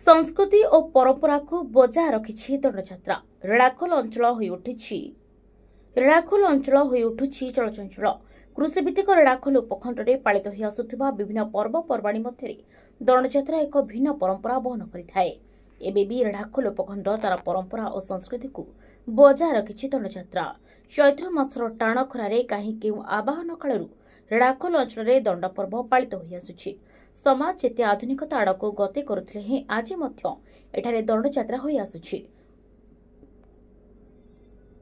संस्कृति और परंपरा को बजाय रखी दंडयात्रा रेणाखोल अंचल हो उठुछि चलचंचल कृषिभित्तिक रेणाखोल उपखंड में पालित हो आसुथिबा विभिन्न पर्वपर्वाणी मध्य दंडयात्रा एक भिन्न परंपरा बहन करिथाए। एबे भी रेणाखोल उपखंड तार परंपरा और संस्कृति को बजाय रखी दंडयात्रा चैत्र मासर टाण खरारे कहीं केउ आवाहन कालू रेणाखोल अंचल में दंड पर्व पालित हो आसुछि। समाज जेते आधुनिकता आड़क गति करुथिले हें आज मध्य एठारे दंडयात्रा हो आसुछि।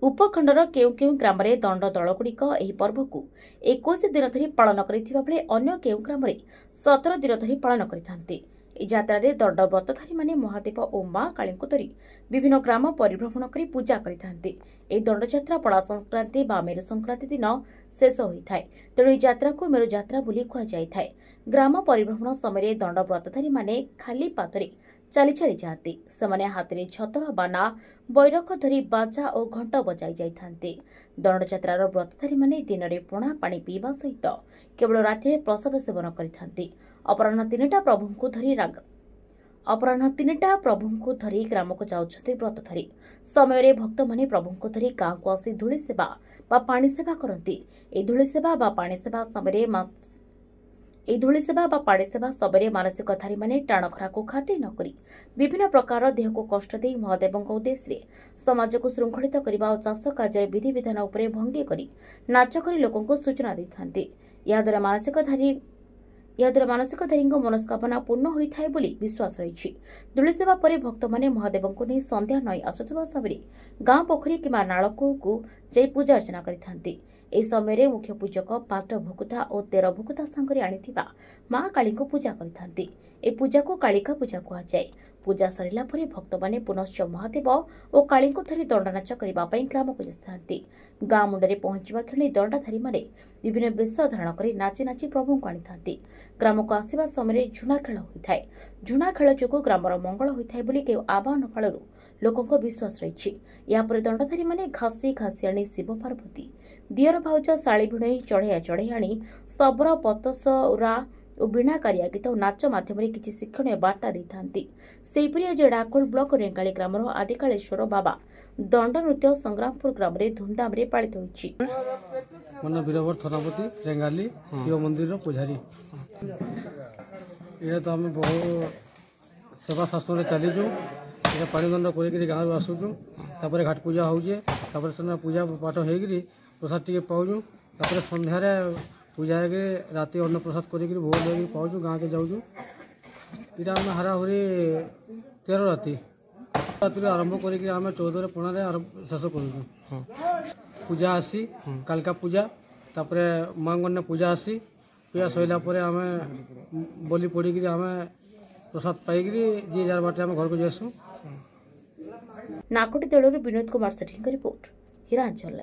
उपखंडर केउ केउ ग्राम रे दंड दलगुड़िक एही पर्व को 21 दिन धरी पालन करिथिबा बेले अन्य केउ ग्राम रे 17 दिन धरी पालन करिथांती। ए यात्रा रे दंड व्रतधारी माने महादेव और मां काली को धरी विभिन्न ग्राम परिभ्रमण करी पूजा करिथांती। ए दंडयात्रा पड़ा संक्रांति बा मेरु संक्रांति दिन शेष होइथाय। तेणु ए यात्रा को मेरु यात्रा बोली कुहा जायथाय। ग्राम परिभ्रमण समय दंड व्रतधारी माने खाली पातरे चली चली जाती से हाथ में छतर बाना बैरख धरी बाजा और घंट बजाई जाती। दंडयात्रार व्रतधारी माने दिन में पणा पानी पीवा सहित केवल राति प्रसाद सेवन करते। अपराह्न 3टा प्रभु को धरी ग्राम को जाउछथि व्रतधारी समय भक्त माने प्रभु को धरी गाँव को आसी धूली सेवा बा पानी सेवा करती। ए धूली सेवा बा पानी सेवा समय सबरे मानसिकधारी माने टाणखरा को खातिर नकरी विभिन्न प्रकार देह को कष्ट दे महादेव उद्देश्य समाज को श्रृंखलित करने और चाष कार्य विधि विधान उपरे भंगी करी नाच करी लोकों को सूचना देते। याद्वारा मानसिकधारी मनस्कामना पूर्ण होता है बोली विश्वास रही। धूली सेवा पर भक्त माने महादेव को नहीं संध्या नई आसुवा समय गाँ पोखरी किंवा नालकू को जाई पूजा अर्चना करते। ए समय मुख्य पूजक 5 भुकुता और 13 भुकुता सांगरे आनिथिबा मां काली को पूजा करथांती। ए पूजा को कालिका पूजा कहा जाए। पूजा सरिला परे भक्त माने पुनश्च महादेव और काली को धरी दंडनाच करबा पई ग्राम को जाथांती। गाँ मुंडरे पहुंचवा क्षणी दंडाधारी माने विभिन्न वेश धारण कर नाची नाची प्रभु को आनिथांती। ग्राम को आसिबा समय झुणा खेल होइथाय। झुणा खेल जोगु ग्रामर मंगल होइथाय बोली केउ आवाहन कालरू लोकों विश्वास रही। यापर दंडधारी माने घासी घासी आनी शिव पार्वती दियर भाउज शाड़ी भिणई चढ़ैया चढ़ई आनी शबर पतसरा और बीणाकारिया गीत और नाच माध्यम किसी शिक्षणीय वार्ता देते। सेहीपरि आज रेणाखोल ब्लॉक रेंगाली ग्रामर आदिकालेश्वर बाबा दंड नृत्य संग्रामपुर ग्राम में धूमधाम रे पालित होइछि। मन वीरवर थानापति रेंगाली शिव मंदिर पुजारी ये तो आम बहुत सेवा शासन चलीचु पानी दंड कर गाँव आसुचु तापर घाट पूजा हो पूजा पाठ हो प्रसाद टी पाऊँ तापर सन्धार पूजा राति अन्न प्रसाद कर भोग लगे पाऊँ गाँव के जाऊँ यहाँ आम हाराहुरी 13 राति आरंभ कर 14 पणारे शेष कर पूजा आसी कालका पूजा तापर मांगन्य पूजा आसी पूजा सरला आम बलि पड़ी आम प्रसाद पाई जी जार बाटे आम घर को जासु। नाकोटी दलर विनोद कुमार सेठी रिपोर्ट हिरांचल।